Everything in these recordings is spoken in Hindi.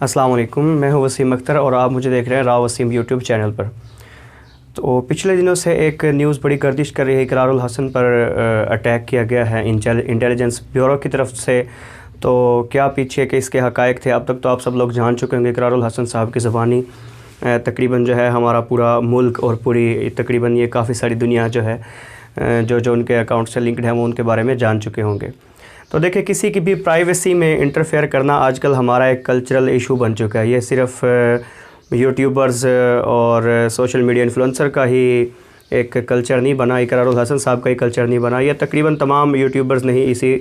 अस्सलाम वालेकुम, मैं हूं वसीम अख्तर और आप मुझे देख रहे हैं राव वसीम यूट्यूब चैनल पर। तो पिछले दिनों से एक न्यूज़ बड़ी गर्दिश कर रही है। इकरारुल हसन पर अटैक किया गया है इंटेलिजेंस ब्यूरो की तरफ से। तो क्या पीछे के इसके हक़ाइक़ थे, अब तक तो आप सब लोग जान चुके होंगे। इकरारुल हसन साहब की ज़बानी तकरीबन जो है हमारा पूरा मुल्क और पूरी तकरीबन ये काफ़ी सारी दुनिया जो है जो उनके अकाउंट से लिंक्ड है वो उनके बारे में जान चुके होंगे। तो देखिए, किसी की भी प्राइवेसी में इंटरफेयर करना आजकल हमारा एक कल्चरल इशू बन चुका है। ये सिर्फ़ यूट्यूबर्स और सोशल मीडिया इन्फ्लुएंसर का ही एक कल्चर नहीं बना, इकरारुल हसन साहब का ही कल्चर नहीं बना, यह तकरीबन तमाम यूट्यूबर्स ने ही इसी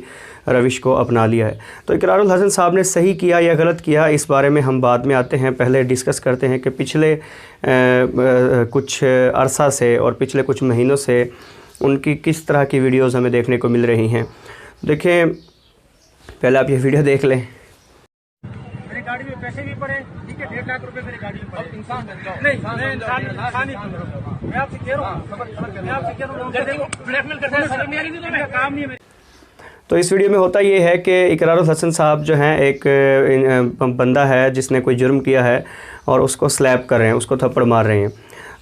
रविश को अपना लिया है। तो इकरारुल हसन साहब ने सही किया या गलत किया, इस बारे में हम बाद में आते हैं। पहले डिस्कस करते हैं कि पिछले कुछ अरसा से और पिछले कुछ महीनों से उनकी किस तरह की वीडियोज़ हमें देखने को मिल रही हैं। देखिए, पहले आप ये वीडियो देख लें। मेरी गाड़ी में पैसे भी पड़े, ठीक है, 1.5 लाख रुपए मेरी गाड़ी में पड़े। इंसान नहीं, इंसान नहीं। मैं आपसे कह रहा हूँ, ब्लैकमेल करते हैं, काम नहीं है। तो इस वीडियो में होता ये है कि इकरारुल हसन साहब जो हैं, एक बंदा है जिसने कोई जुर्म किया है और उसको स्लैप कर रहे हैं, उसको थप्पड़ मार रहे हैं।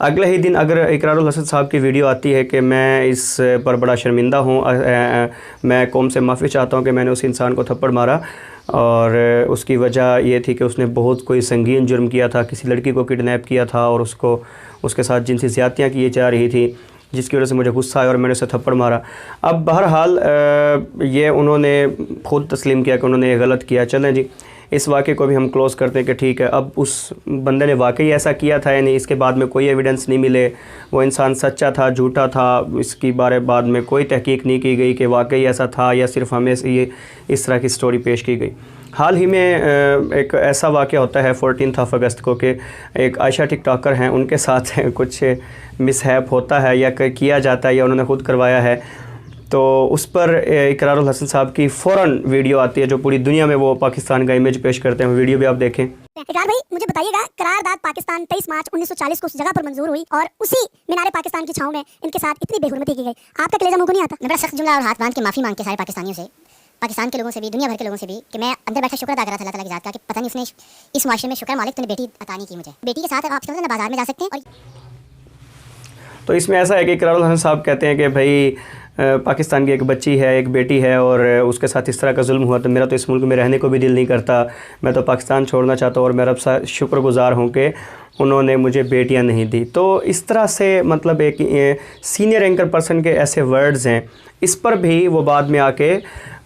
अगले ही दिन अगर इकरारुल हसन साहब की वीडियो आती है कि मैं इस पर बड़ा शर्मिंदा हूँ, मैं कौम से माफ़ी चाहता हूँ कि मैंने उस इंसान को थप्पड़ मारा और उसकी वजह ये थी कि उसने बहुत कोई संगीन जुर्म किया था, किसी लड़की को किडनैप किया था और उसको उसके साथ जिनसी ज़्यादतियाँ की जा रही थी, जिसकी वजह से मुझे गुस्सा आया और मैंने उसे थप्पड़ मारा। अब बहरहाल ये उन्होंने ख़ुद तस्लीम किया कि उन्होंने ये गलत किया। चलें जी, इस वाक़े को भी हम क्लोज़ करते हैं कि ठीक है, अब उस बंदे ने वाकई ऐसा किया था या नहीं, इसके बाद में कोई एविडेंस नहीं मिले, वो इंसान सच्चा था झूठा था, इसकी बारे बाद में कोई तहकीक नहीं की गई कि वाकई ऐसा था या सिर्फ हमें ये इस तरह की स्टोरी पेश की गई। हाल ही में एक ऐसा वाक़या होता है 14 अगस्त को कि एक आयशा टिकटॉकर हैं, उनके साथ कुछ मिसहैप होता है या किया जाता है या उन्होंने खुद करवाया है। तो उस पर इकरारुल हसन साहब की फ़ौरन वीडियो आती है जो पूरी दुनिया में वो पाकिस्तान का इमेज पेश करते हैं। वीडियो भी आप देखें। इकरार भाई, मुझे बताइएगा, करारदाद पाकिस्तान 23 मार्च 1940 को उस जगह पर मंजूर हुई और उसी मीनार पाकिस्तान की छांव में इनके साथ इतनी बेहुरमती की गई। आपका कलेजा मुंह को नहीं आता? मैं बड़ा सख्त जुमला और हाथ बांध के माफ़ी मांग के सारे पाकिस्तानियों से, पाकिस्तान के लोगों से भी, दुनिया भर के लोगों से भी, कि मैं अंदर बैठा शुक्र अदा कर रहा था अल्लाह ताला की ज़ात का कि पता नहीं उसने इस माशरे में, शुक्र मालिक तूने बेटी अता नहीं की मुझे। बेटी के साथ आप ना बाजार में जा सकते हैं। और तो इसमें ऐसा है कि इकरारुल हसन साहब कहते हैं कि भाई पाकिस्तान की एक बच्ची है, एक बेटी है और उसके साथ इस तरह का जुल्म हुआ तो मेरा तो इस मुल्क में रहने को भी दिल नहीं करता, मैं तो पाकिस्तान छोड़ना चाहता हूँ और मैं रब सा शुक्रगुजार हूँ कि उन्होंने मुझे बेटियाँ नहीं दी। तो इस तरह से मतलब एक सीनियर एंकर पर्सन के ऐसे वर्ड्स हैं, इस पर भी वो बाद में आके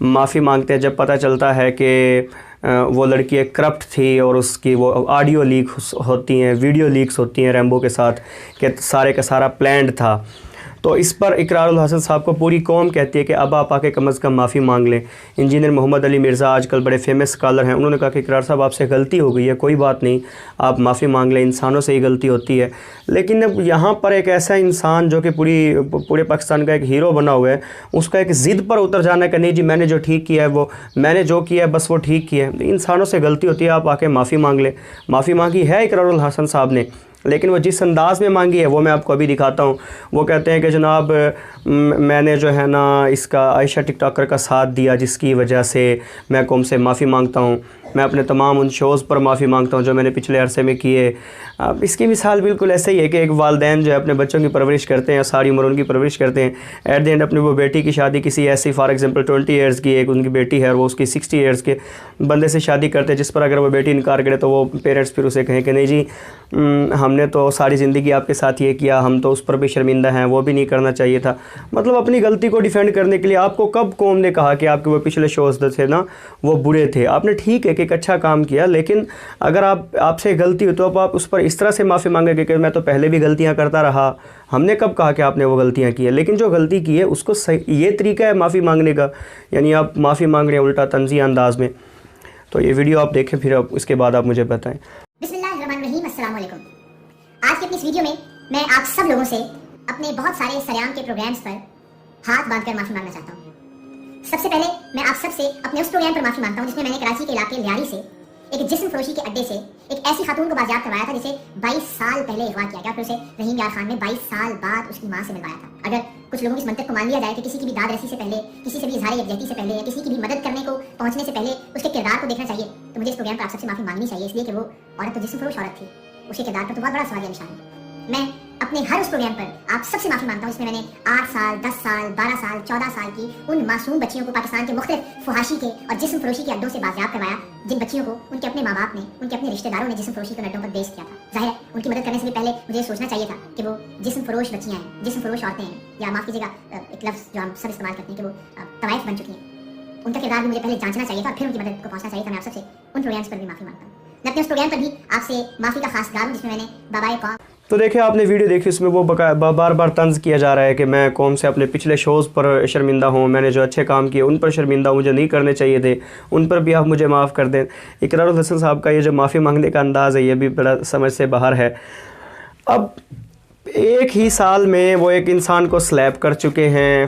माफ़ी मांगते हैं जब पता चलता है कि वो लड़की एक करप्ट थी और उसकी वो ऑडियो लीक होती हैं, वीडियो लीक्स होती हैं रैम्बो के साथ, कि सारे का सारा प्लान्ड था। तो इस पर इकरारुल हसन साहब को पूरी कौम कहती है कि अब आप आके कम अज़ कम माफ़ी मांग लें। इंजीनियर मोहम्मद अली मिर्ज़ा आजकल बड़े फेमस स्कॉलर हैं, उन्होंने कहा कि इकरार साहब आपसे गलती हो गई है, कोई बात नहीं, आप माफ़ी मांग लें, इंसानों से ही गलती होती है। लेकिन अब यहाँ पर एक ऐसा इंसान जो कि पूरे पाकिस्तान का एक हीरो बना हुआ है, उसका एक ज़िद पर उतर जाना है कि नहीं जी मैंने जो ठीक किया है वो मैंने जो किया है बस वो ठीक किया है। इंसानों से गलती होती है, आप आके माफ़ी मांग लें। माफ़ी मांगी है इकरारुल हसन साहब ने, लेकिन वो जिस अंदाज़ में मांगी है वो मैं आपको अभी दिखाता हूँ। वो कहते हैं कि जनाब मैंने जो है ना इसका आयशा टिकटॉकर का साथ दिया जिसकी वजह से मैं कौम से माफ़ी मांगता हूँ, मैं अपने तमाम उन शोज़ पर माफ़ी मांगता हूँ जो मैंने पिछले अरसे में किए। इसकी मिसाल बिल्कुल ऐसे ही है कि एक वालिदैन जो है अपने बच्चों की परवरिश करते हैं, सारी उम्र उनकी परवरिश करते हैं, एट द एंड अपनी वो बेटी की शादी किसी ऐसी फॉर एग्जांपल 20 ईयर्स की एक उनकी बेटी है और वो उसकी 60 ईयर्स के बंदे से शादी करते हैं, जिस पर अगर वो बेटी इनकार करे तो वो पेरेंट्स फिर उसे कहें कि नहीं जी हमने तो सारी ज़िंदगी आपके साथ ये किया, हम तो उस पर भी शर्मिंदा हैं, वो भी नहीं करना चाहिए था। मतलब अपनी गलती को डिफेंड करने के लिए आपको कब कौम ने कहा कि आपके वो पिछले शोज़ थे ना वो बुरे थे? आपने ठीक है कि एक अच्छा काम किया, लेकिन अगर आपसे गलती हो तो आप उस पर इस तरह से माफ़ी मांगे कि मैं तो पहले भी गलतियां करता रहा, हमने कब कहा कि आपने वो गलतियां की है? लेकिन जो गलती की है उसको सही, ये तरीका है माफ़ी मांगने का, यानी आप माफ़ी मांग रहे हैं उल्टा तंज़िया अंदाज में। तो ये वीडियो आप देखें, फिर अब इसके बाद आप मुझे बताएं। बिस्मिल्लाहिर्रहमानिर्रहीम, अस्सलाम वालेकुम। आज की अपनी इस वीडियो में मैं आप सब लोगों से अपने बहुत सारे सरेआम के प्रोग्राम्स पर हाथ बांधकर माफ़ी मांगना चाहता हूँ। सबसे पहले मैं आप सब से अपने उस प्रोग्राम पर माफ़ी मांगता हूँ जिसमें मैंने कराची के इलाके लियारी से एक जिस्म फरोशी के अड्डे से एक ऐसी खातून को बाजियाब करवाया था जिसे 22 साल पहले अगवा किया गया, फिर उसे रहीम यार खान ने 22 साल बाद उसकी मां से मिलवाया था। अगर कुछ लोगों की इस मंतक को मान लिया जाए कि किसी की भी दाद रसी से पहले, किसी से भी इजहार यकजहती से पहले या किसी की भी मदद करने को पहुंचने से पहले उसके किरदार को देखना चाहिए, तो मुझे इस प्रोग्राम पर आप सबसे माफी मांगनी चाहिए, इसलिए कि वो औरत तो जिस्म फरोश औरत थी, उसके किरदार पर तो बहुत बड़ा सवालिया निशान है। मैं अपने हर उस प्रोग्राम पर आप सबसे माफी मांगता हूँ जिसमें मैंने 8 साल, 10 साल, 12 साल, 14 साल की उन मासूम बच्चियों को पाकिस्तान के मुख्तलिफ फुहाशी के और जिस्म फरोशी के अड्डों से बाजियाब करवाया, जिन बच्चियों को उनके अपने माँ बाप ने, उनके अपने रिश्तेदारों ने जिस्म फरोशी के अड्डों पर बेच किया था। जाहिर है उनकी मदद करने से भी पहले मुझे सोचना चाहिए था कि वो जिस्म फरोश बच्चियाँ हैं, जिस्म फरोश औरतें हैं, या माफ़ कीजिएगा एक लफ्ज़ जो हम सब इस्तेमाल करते हैं कि वो तवाइफ बन चुकी हैं। उनका किरदार भी मुझे पहले जांचना चाहिए था और फिर उनकी मदद को पहुँचना चाहिए था। मैं आप सबसे उन प्रोग्राम्स पर भी माफ़ी मांगता हूँ। मैं अपने उस प्रोग्राम पर भी आपसे माफ़ी का खास गार हूँ जिसमें मैंने बाबाए कौम। तो देखिए आपने वीडियो देखी, उसमें वो बार बार तंज़ किया जा रहा है कि मैं कौम से अपने पिछले शोज़ पर शर्मिंदा हूँ, मैंने जो अच्छे काम किए उन पर शर्मिंदा हूँ, मुझे नहीं करने चाहिए थे, उन पर भी आप मुझे माफ़ कर दें। इकरारुल हसन साहब का ये जो माफ़ी मांगने का अंदाज़ है ये भी बड़ा समझ से बाहर है। अब एक ही साल में वो एक इंसान को स्लैप कर चुके हैं,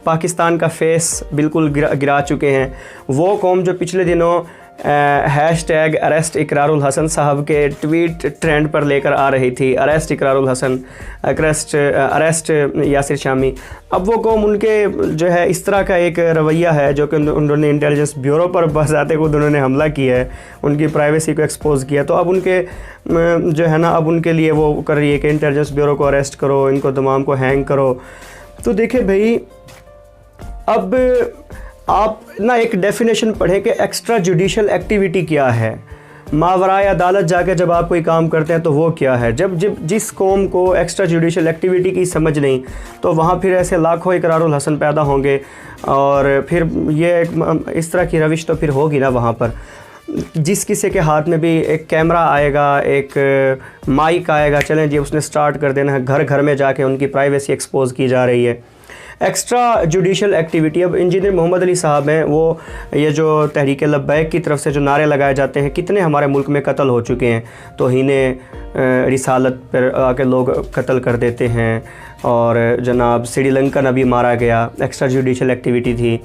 पाकिस्तान का फेस बिल्कुल गिरा चुके हैं। वो कौम जो पिछले दिनों हैशटैग अरेस्ट इकरारुल हसन साहब के ट्वीट ट्रेंड पर लेकर आ रही थी, अरेस्ट इकरारुल हसन, अरेस्ट यासिर शामी, अब वो कौम उनके जो है इस तरह का एक रवैया है जो कि उन्होंने इंटेलिजेंस ब्यूरो पर बजाते खुद उन्होंने हमला किया है, उनकी प्राइवेसी को एक्सपोज किया, तो अब उनके जो है ना अब उनके लिए वो कर रही है कि इंटेलिजेंस ब्यूरो को अरेस्ट करो, इनको तमाम को हैंग करो। तो देखिए भाई, अब आप ना एक डेफिनेशन पढ़ें कि एक्स्ट्रा जुडिशल एक्टिविटी क्या है, मावराए अदालत जाके जब आप कोई काम करते हैं तो वो क्या है। जब जिस कौम को एक्स्ट्रा जुडिशल एक्टिविटी की समझ नहीं, तो वहाँ फिर ऐसे लाखों इकरारुल हसन पैदा होंगे और फिर ये इस तरह की रविश तो फिर होगी ना वहाँ पर। जिस किसी के हाथ में भी एक कैमरा आएगा, एक माइक आएगा, चलें जी उसने स्टार्ट कर देना है, घर घर में जाके उनकी प्राइवेसी एक्सपोज की जा रही है। एक्स्ट्रा जुडिशल एक्टिविटी, अब इंजीनियर मोहम्मद अली साहब हैं, वो ये जो तहरीक लब्बैक की तरफ से जो नारे लगाए जाते हैं, कितने हमारे मुल्क में कत्ल हो चुके हैं, तौहीन रिसालत पर आके लोग कत्ल कर देते हैं, और जनाब श्रीलंकन अभी मारा गया, एक्स्ट्रा जुडिशल एक्टिविटी थी।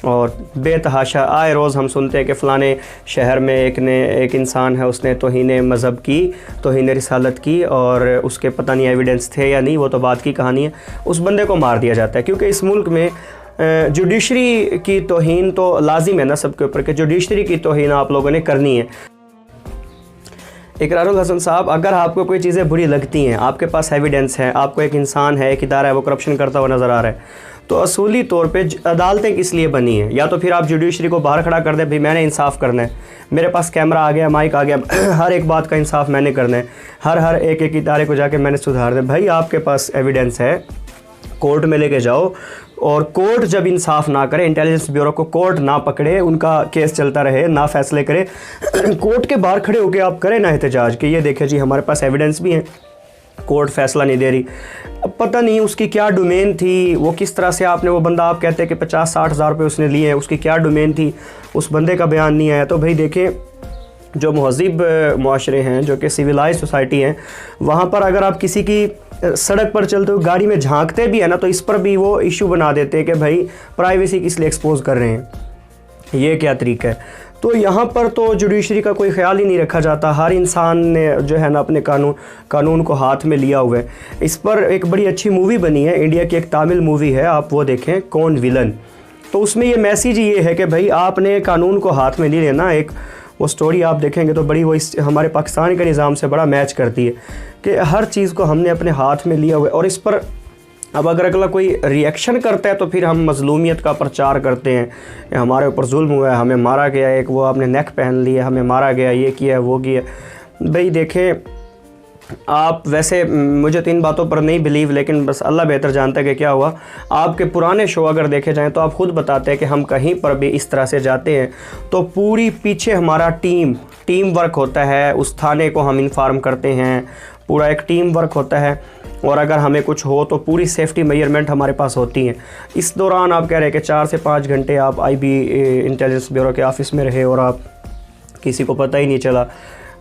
और बेतहाशा आए रोज़ हम सुनते हैं कि फ़लाने शहर में एक इंसान है, उसने तौहीन मज़हब की, तौहीन रिसालत की, और उसके पता नहीं एविडेंस थे या नहीं, वो तो बात की कहानी है, उस बंदे को मार दिया जाता है। क्योंकि इस मुल्क में जुडिशरी की तौहीन तो लाजिम है ना सबके ऊपर कि जुडिशरी की तौहीन आप लोगों ने करनी है। इकरारुल हसन साहब, अगर आपको कोई चीज़ें बुरी लगती हैं, आपके पास एविडेंस है, आपको एक इंसान है, एक इदारा है, वो करप्शन करता हुआ नज़र आ रहा है, तो असूली तौर पे अदालतें किस लिए बनी हैं? या तो फिर आप जुडिशरी को बाहर खड़ा कर दें, भाई मैंने इंसाफ करना है, मेरे पास कैमरा आ गया, माइक आ गया, हर एक बात का इंसाफ मैंने करना है, हर एक इदारे को जाके मैंने सुधार दें। भाई आपके पास एविडेंस है, कोर्ट में लेके जाओ, और कोर्ट जब इंसाफ ना करे, इंटेलिजेंस ब्यूरो को कोर्ट ना पकड़े, उनका केस चलता रहे, ना फैसले करे, कोर्ट के बाहर खड़े होकर आप करें ना एहतजाज कि ये देखें जी हमारे पास एविडेंस भी है, कोर्ट फैसला नहीं दे रही। अब पता नहीं उसकी क्या डोमेन थी, वो किस तरह से आपने वो बंदा, आप कहते हैं कि 50-60 हज़ार रुपये उसने लिए हैं, उसकी क्या डोमेन थी, उस बंदे का बयान नहीं आया। तो भाई देखें, जो महज़िब मुआशरे हैं, जो कि सिविलाइज सोसाइटी हैं, वहाँ पर अगर आप किसी की सड़क पर चलते हुए गाड़ी में झांकते भी है ना, तो इस पर भी वो इशू बना देते हैं कि भाई प्राइवेसी किस लिए एक्सपोज कर रहे हैं, ये क्या तरीका है। तो यहाँ पर तो जुडिशरी का कोई ख्याल ही नहीं रखा जाता, हर इंसान ने जो है ना अपने कानून को हाथ में लिया हुआ है। इस पर एक बड़ी अच्छी मूवी बनी है, इंडिया की एक तामिल मूवी है, आप वो देखें, कौन विलन। तो उसमें ये मैसेज ये है कि भाई आपने कानून को हाथ में नहीं लेना। एक वो स्टोरी आप देखेंगे तो बड़ी वो हमारे पाकिस्तान के निज़ाम से बड़ा मैच करती है कि हर चीज़ को हमने अपने हाथ में लिया हुआ है, और इस पर अब अगर अगला कोई रिएक्शन करता है तो फिर हम मज़लूमियत का प्रचार करते हैं, हमारे ऊपर जुल्म हुआ है, हमें मारा गया, एक वो आपने नेक पहन लिया, हमें मारा गया, ये किया वो किया। भाई देखें, आप वैसे मुझे तो इन बातों पर नहीं बिलीव, लेकिन बस अल्लाह बेहतर जानता है कि क्या हुआ। आपके पुराने शो अगर देखे जाएँ तो आप ख़ुद बताते हैं कि हम कहीं पर भी इस तरह से जाते हैं तो पूरी पीछे हमारा टीम वर्क होता है, उस थाने को हम इन्फॉर्म करते हैं, पूरा एक टीम वर्क होता है, और अगर हमें कुछ हो तो पूरी सेफ्टी मेजरमेंट हमारे पास होती हैं। इस दौरान आप कह रहे हैं कि 4 से 5 घंटे आप IB इंटेलिजेंस ब्यूरो के ऑफिस में रहे और आप किसी को पता ही नहीं चला,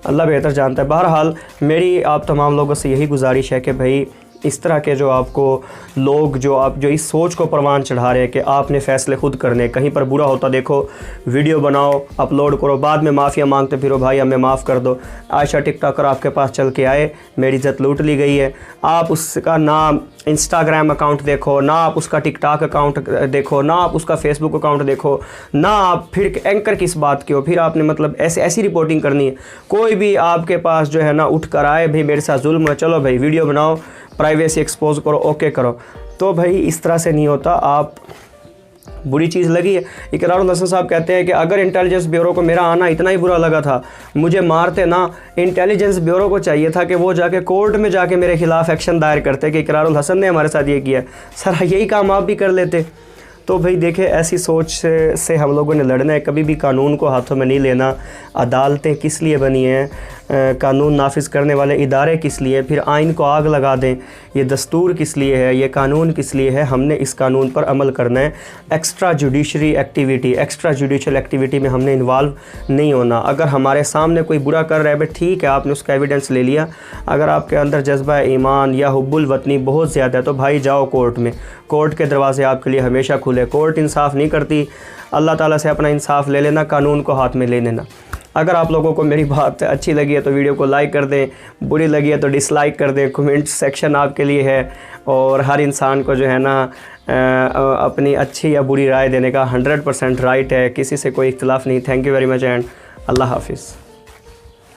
अल्लाह बेहतर जानता है। बहरहाल मेरी आप तमाम लोगों से यही गुजारिश है कि भाई इस तरह के जो आपको लोग जो इस सोच को परवान चढ़ा रहे हैं कि आपने फ़ैसले खुद करने, कहीं पर बुरा होता देखो वीडियो बनाओ अपलोड करो, बाद में माफ़िया मांगते फिरो भाई हमें माफ़ कर दो। आयशा टिकटॉकर आपके पास चल के आए, मेरी इज़्ज़त लूट ली गई है। आप उसका ना इंस्टाग्राम अकाउंट देखो, ना आप उसका टिकटॉक अकाउंट देखो, ना आप उसका फेसबुक अकाउंट देखो, ना आप फिर एंकर किस बात की हो, फिर आपने मतलब ऐसी रिपोर्टिंग करनी है। कोई भी आपके पास जो है ना उठ कर आए भाई मेरे साथ जुल्म है, चलो भाई वीडियो बनाओ, प्राइवेसी एक्सपोज करो, ओके करो, तो भाई इस तरह से नहीं होता। आप बुरी चीज़ लगी है। इकरारुल हसन साहब कहते हैं कि अगर इंटेलिजेंस ब्यूरो को मेरा आना इतना ही बुरा लगा था, मुझे मारते ना, इंटेलिजेंस ब्यूरो को चाहिए था कि वो जाके कोर्ट में जाके मेरे खिलाफ़ एक्शन दायर करते कि इकरारुल हसन ने हमारे साथ ये किया। सर यही काम आप भी कर लेते। तो भाई देखें, ऐसी सोच से हम लोगों ने लड़ना है, कभी भी कानून को हाथों में नहीं लेना। अदालतें किस लिए बनी हैं, कानून नाफिज करने वाले इदारे किस लिए, फिर आइन को आग लगा दें, ये दस्तूर किस लिए है, ये कानून किस लिए है, हमने इस कानून पर अमल करना है। Extra judiciary activity, extra judicial activity में हमने इन्वॉल्व नहीं होना। अगर हमारे सामने कोई बुरा कर रहा है भाई ठीक है, आपने उसका एविडेंस ले लिया, अगर आपके अंदर जज्बा ईमान या हुब्बुल वतनी बहुत ज़्यादा है तो भाई जाओ कोर्ट में, कोर्ट के दरवाजे आपके लिए हमेशा खुले। कोर्ट इंसाफ नहीं करती, अल्लाह ताला से अपना इंसाफ ले लेना, कानून को हाथ में ले लेना। अगर आप लोगों को मेरी बात अच्छी लगी है तो वीडियो को लाइक कर दें, बुरी लगी है तो डिसलाइक कर दें। कमेंट सेक्शन आपके लिए है और हर इंसान को जो है ना अपनी अच्छी या बुरी राय देने का 100% राइट है, किसी से कोई इख्तिलाफ़ नहीं। Thank you very much and Allah हाफिज़।